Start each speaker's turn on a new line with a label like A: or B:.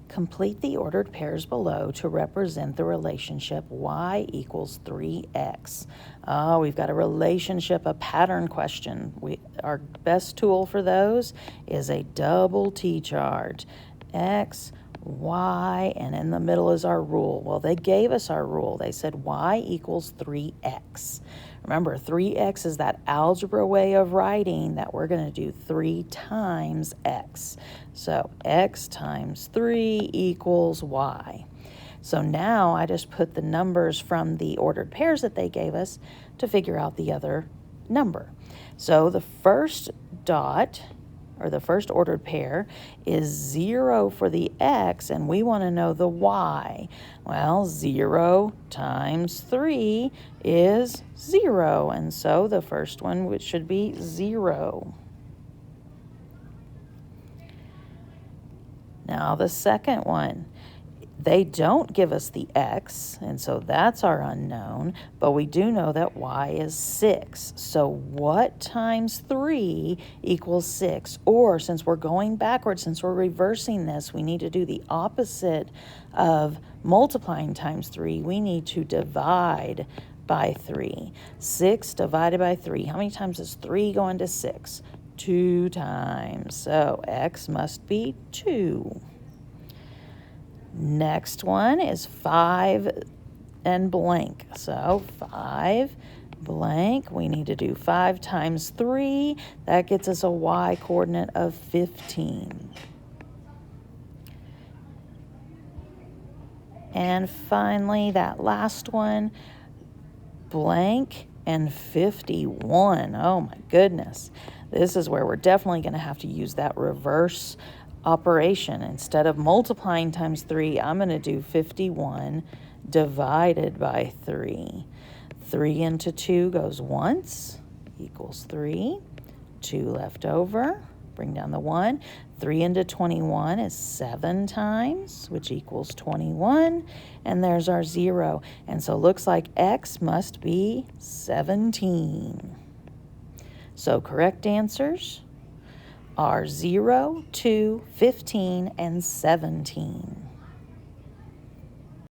A: Complete the ordered pairs below to represent the relationship y equals 3x. Oh, we've got a relationship, a pattern question. Our best tool for those is a double T-chart. X, y, and in the middle is our rule. Well, they gave us our rule. They said y equals 3x. Remember, 3x is that algebra way of writing that we're going to do 3 times x. So x times 3 equals y. So now I just put the numbers from the ordered pairs that they gave us to figure out the other number. So the first dot, or the first ordered pair, is 0 for the x, and we want to know the y. Well, 0 times 3 is 0, and so the first one, which should be 0. Now the second one, they don't give us the x, and so that's our unknown, but we do know that y is 6. So what times 3 equals 6? Or since we're going backwards, since we're reversing this, we need to do the opposite of multiplying times 3. We need to divide by 3. 6 divided by 3. How many times does 3 go into 6? 2 times. So x must be 2. Next one is 5 and blank. So 5 blank, we need to do 5 times 3. That gets us a y coordinate of 15. And finally, that last one, blank and 51. Oh my goodness. This is where we're definitely going to have to use that reverse operation. Instead of multiplying times 3, I'm going to do 51 divided by 3. 3 into 2 goes once, equals 3. 2 left over, bring down the 1. 3 into 21 is 7 times, which equals 21. And there's our 0. And so it looks like x must be 17. So correct answers are 0, 2, 15, and 17.